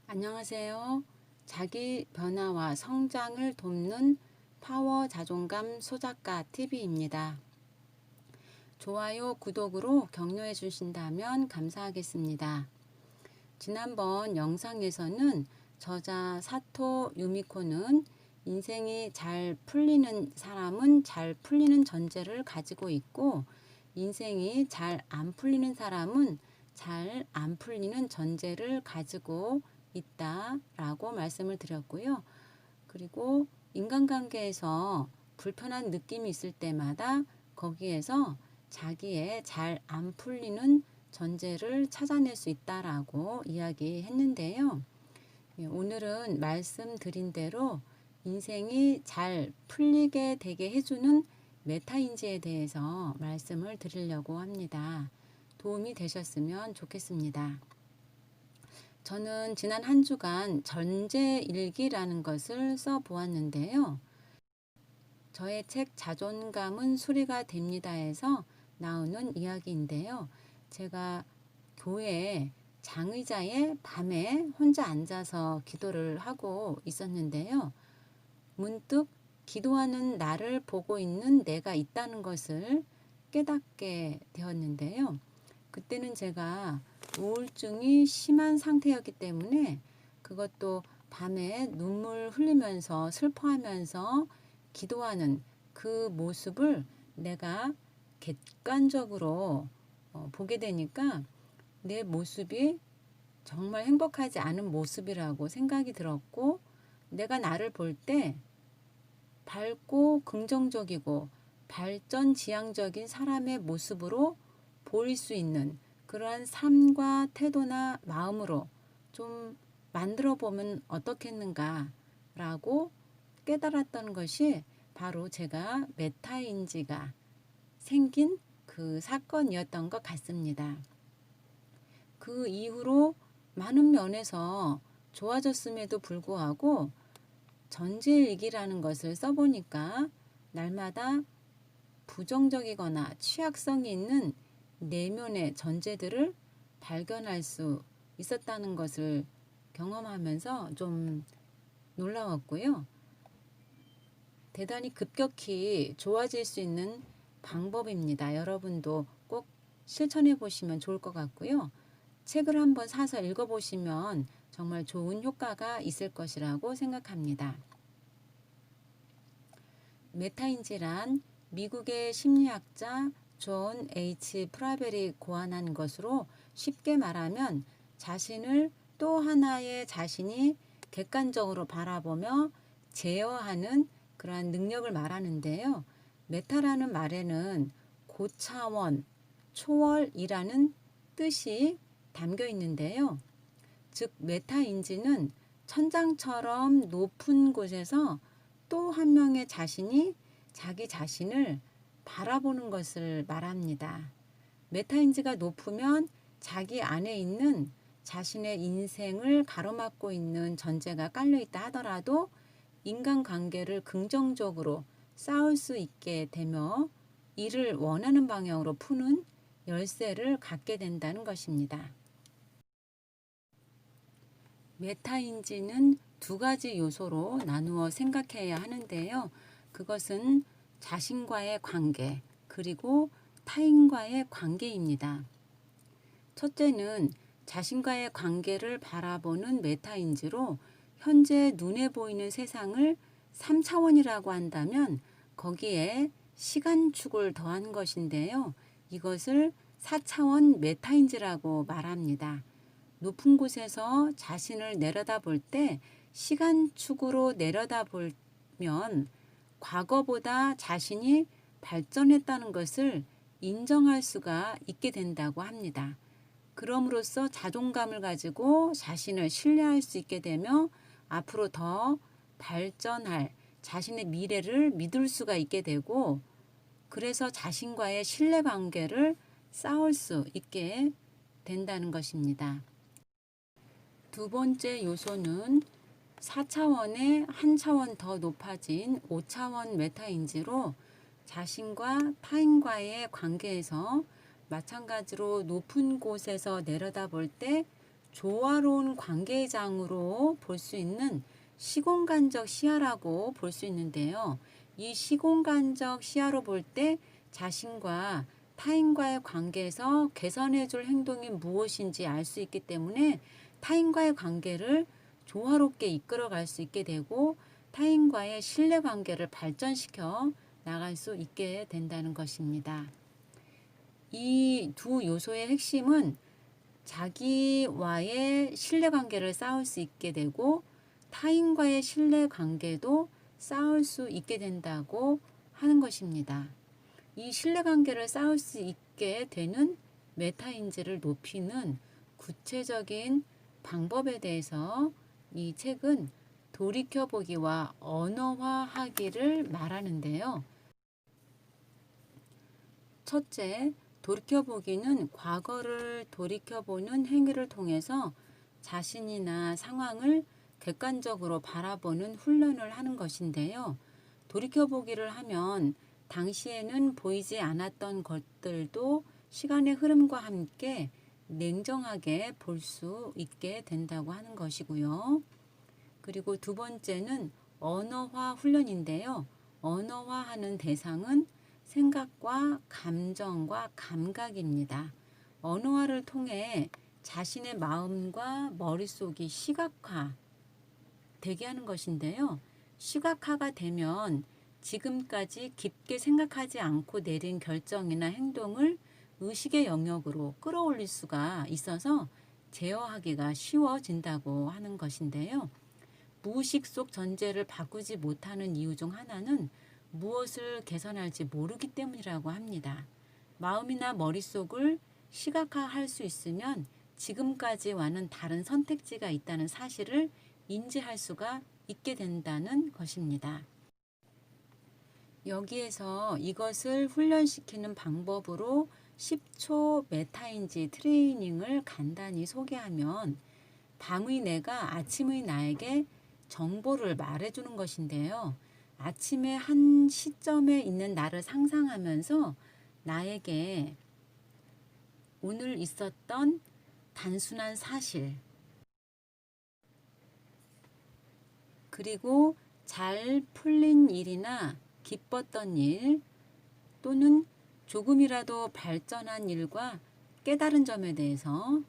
안녕하세요. 자기 변화와 성장을 돕는 파워 자존감 소작가 TV입니다. 좋아요, 구독으로 격려해 주신다면 감사하겠습니다. 지난번 영상에서는 저자 사토 유미코는 인생이 잘 풀리는 사람은 잘 풀리는 전제를 가지고 있고, 인생이 잘 안 풀리는 사람은 잘 안 풀리는 전제를 가지고 있다라고 말씀을 드렸고요. 그리고 인간관계에서 불편한 느낌이 있을 때마다 거기에서 자기의 잘 안 풀리는 전제를 찾아낼 수 있다라고 이야기했는데요. 오늘은 말씀드린 대로 인생이 잘 풀리게 되게 해주는 메타인지에 대해서 말씀을 드리려고 합니다. 도움이 되셨으면 좋겠습니다. 저는 지난 한 주간 전제일기라는 것을 써보았는데요. 저의 책 자존감은 수리가 됩니다에서 나오는 이야기인데요. 제가 교회 장의자에 밤에 혼자 앉아서 기도를 하고 있었는데요. 문득 기도하는 나를 보고 있는 내가 있다는 것을 깨닫게 되었는데요. 그때는 제가 우울증이 심한 상태였기 때문에 그것도 밤에 눈물 흘리면서 슬퍼하면서 기도하는 그 모습을 내가 객관적으로 보게 되니까 내 모습이 정말 행복하지 않은 모습이라고 생각이 들었고, 내가 나를 볼 때 밝고 긍정적이고 발전지향적인 사람의 모습으로 보일 수 있는 그러한 삶과 태도나 마음으로 좀 만들어 보면 어떻겠는가 라고 깨달았던 것이 바로 제가 메타인지가 생긴 그 사건이었던 것 같습니다. 그 이후로 많은 면에서 좋아졌음에도 불구하고 전제일기라는 것을 써보니까 날마다 부정적이거나 취약성이 있는 내면의 전제들을 발견할 수 있었다는 것을 경험하면서 좀 놀라웠고요. 대단히 급격히 좋아질 수 있는 방법입니다. 여러분도 꼭 실천해 보시면 좋을 것 같고요. 책을 한번 사서 읽어보시면 정말 좋은 효과가 있을 것이라고 생각합니다. 메타인지란 미국의 심리학자 존 H. 프라벨이 고안한 것으로 쉽게 말하면 자신을 또 하나의 자신이 객관적으로 바라보며 제어하는 그러한 능력을 말하는데요. 메타라는 말에는 고차원, 초월이라는 뜻이 담겨 있는데요. 즉 메타인지는 천장처럼 높은 곳에서 또 한 명의 자신이 자기 자신을 바라보는 것을 말합니다. 메타인지가 높으면 자기 안에 있는 자신의 인생을 가로막고 있는 전제가 깔려있다 하더라도 인간관계를 긍정적으로 쌓을 수 있게 되며 이를 원하는 방향으로 푸는 열쇠를 갖게 된다는 것입니다. 메타인지는 두 가지 요소로 나누어 생각해야 하는데요. 그것은 자신과의 관계, 그리고 타인과의 관계입니다. 첫째는 자신과의 관계를 바라보는 메타인지로 현재 눈에 보이는 세상을 3차원이라고 한다면 거기에 시간축을 더한 것인데요. 이것을 4차원 메타인지라고 말합니다. 높은 곳에서 자신을 내려다볼 때 시간축으로 내려다보면 과거보다 자신이 발전했다는 것을 인정할 수가 있게 된다고 합니다. 그럼으로써 자존감을 가지고 자신을 신뢰할 수 있게 되며 앞으로 더 발전할 자신의 미래를 믿을 수가 있게 되고, 그래서 자신과의 신뢰관계를 쌓을 수 있게 된다는 것입니다. 두 번째 요소는 4차원의 한 차원 더 높아진 5차원 메타인지로 자신과 타인과의 관계에서 마찬가지로 높은 곳에서 내려다볼 때 조화로운 관계의 장으로 볼 수 있는 시공간적 시야라고 볼 수 있는데요. 이 시공간적 시야로 볼 때 자신과 타인과의 관계에서 개선해 줄 행동이 무엇인지 알 수 있기 때문에 타인과의 관계를 조화롭게 이끌어갈 수 있게 되고 타인과의 신뢰관계를 발전시켜 나갈 수 있게 된다는 것입니다. 이 두 요소의 핵심은 자기와의 신뢰관계를 쌓을 수 있게 되고 타인과의 신뢰관계도 쌓을 수 있게 된다고 하는 것입니다. 이 신뢰관계를 쌓을 수 있게 되는 메타인지를 높이는 구체적인 방법에 대해서 이 책은 돌이켜보기와 언어화하기를 말하는데요. 첫째, 돌이켜보기는 과거를 돌이켜보는 행위를 통해서 자신이나 상황을 객관적으로 바라보는 훈련을 하는 것인데요. 돌이켜보기를 하면 당시에는 보이지 않았던 것들도 시간의 흐름과 함께 냉정하게 볼 수 있게 된다고 하는 것이고요. 그리고 두 번째는 언어화 훈련인데요. 언어화하는 대상은 생각과 감정과 감각입니다. 언어화를 통해 자신의 마음과 머릿속이 시각화 되게 하는 것인데요. 시각화가 되면 지금까지 깊게 생각하지 않고 내린 결정이나 행동을 의식의 영역으로 끌어올릴 수가 있어서 제어하기가 쉬워진다고 하는 것인데요. 무의식 속 전제를 바꾸지 못하는 이유 중 하나는 무엇을 개선할지 모르기 때문이라고 합니다. 마음이나 머릿속을 시각화할 수 있으면 지금까지와는 다른 선택지가 있다는 사실을 인지할 수가 있게 된다는 것입니다. 여기에서 이것을 훈련시키는 방법으로 10초 메타인지 트레이닝을 간단히 소개하면 밤의 내가 아침의 나에게 정보를 말해주는 것인데요. 아침의 한 시점에 있는 나를 상상하면서 나에게 오늘 있었던 단순한 사실, 그리고 잘 풀린 일이나 기뻤던 일, 또는 조금이라도 발전한 일과 깨달은 점에 대해서,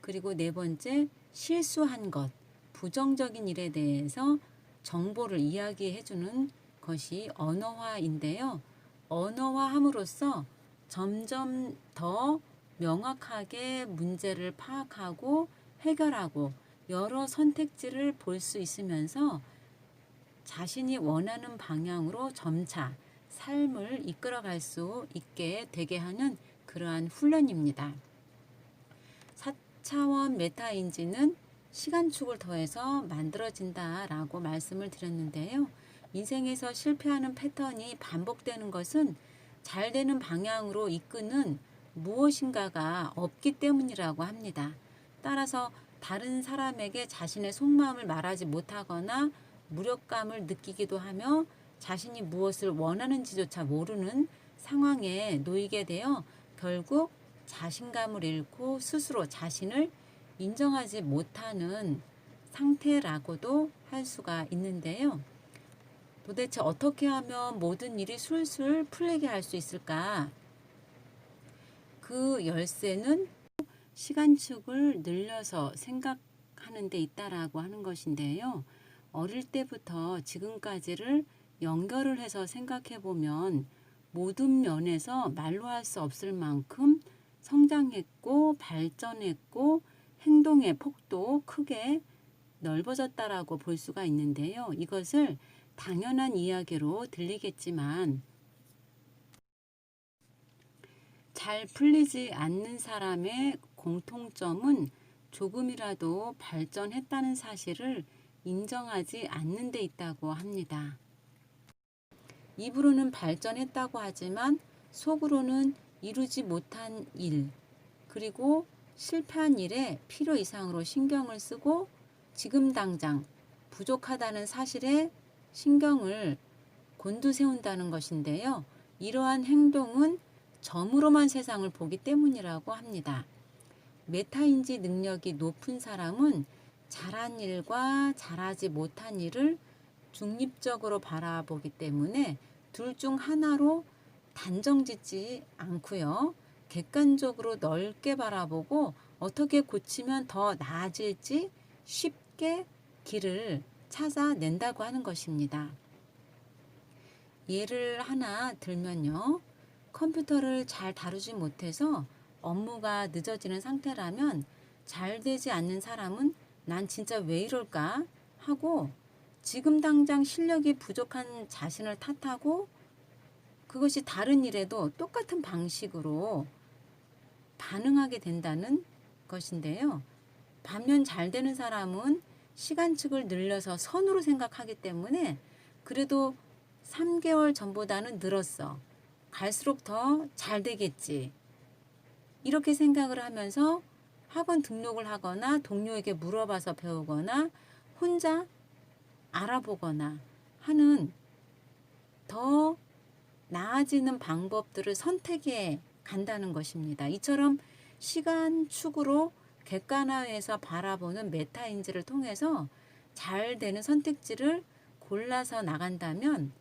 그리고 네 번째, 실수한 것, 부정적인 일에 대해서 정보를 이야기해주는 것이 언어화인데요. 언어화함으로써 점점 더 명확하게 문제를 파악하고 해결하고 여러 선택지를 볼 수 있으면서 자신이 원하는 방향으로 점차 삶을 이끌어갈 수 있게 되게 하는 그러한 훈련입니다. 4차원 메타인지는 시간축을 더해서 만들어진다라고 말씀을 드렸는데요. 인생에서 실패하는 패턴이 반복되는 것은 잘 되는 방향으로 이끄는 무엇인가가 없기 때문이라고 합니다. 따라서 다른 사람에게 자신의 속마음을 말하지 못하거나 무력감을 느끼기도 하며 자신이 무엇을 원하는지조차 모르는 상황에 놓이게 되어 결국 자신감을 잃고 스스로 자신을 인정하지 못하는 상태라고도 할 수가 있는데요. 도대체 어떻게 하면 모든 일이 술술 풀리게 할 수 있을까? 그 열쇠는 시간축을 늘려서 생각하는 데 있다라고 하는 것인데요. 어릴 때부터 지금까지를 연결을 해서 생각해 보면 모든 면에서 말로 할 수 없을 만큼 성장했고 발전했고 행동의 폭도 크게 넓어졌다라고 볼 수가 있는데요. 이것을 당연한 이야기로 들리겠지만 잘 풀리지 않는 사람의 공통점은 조금이라도 발전했다는 사실을 인정하지 않는 데 있다고 합니다. 입으로는 발전했다고 하지만 속으로는 이루지 못한 일, 그리고 실패한 일에 필요 이상으로 신경을 쓰고 지금 당장 부족하다는 사실에 신경을 곤두세운다는 것인데요. 이러한 행동은 점으로만 세상을 보기 때문이라고 합니다. 메타인지 능력이 높은 사람은 잘한 일과 잘하지 못한 일을 중립적으로 바라보기 때문에 둘 중 하나로 단정짓지 않고요. 객관적으로 넓게 바라보고 어떻게 고치면 더 나아질지 쉽게 길을 찾아낸다고 하는 것입니다. 예를 하나 들면요. 컴퓨터를 잘 다루지 못해서 업무가 늦어지는 상태라면 잘 되지 않는 사람은 난 진짜 왜 이럴까 하고 지금 당장 실력이 부족한 자신을 탓하고 그것이 다른 일에도 똑같은 방식으로 반응하게 된다는 것인데요. 반면 잘 되는 사람은 시간축을 늘려서 선으로 생각하기 때문에 그래도 3개월 전보다는 늘었어. 갈수록 더 잘 되겠지. 이렇게 생각을 하면서 학원 등록을 하거나 동료에게 물어봐서 배우거나 혼자 알아보거나 하는 더 나아지는 방법들을 선택해 간다는 것입니다. 이처럼 시간축으로 객관화해서 바라보는 메타인지를 통해서 잘 되는 선택지를 골라서 나간다면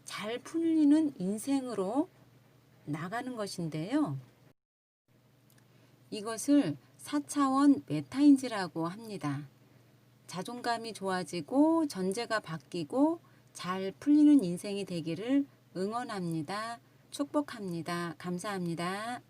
잘 풀리는 인생으로 나가는 것인데요. 이것을 4차원 메타인지라고 합니다. 자존감이 좋아지고 전제가 바뀌고 잘 풀리는 인생이 되기를 응원합니다. 축복합니다. 감사합니다.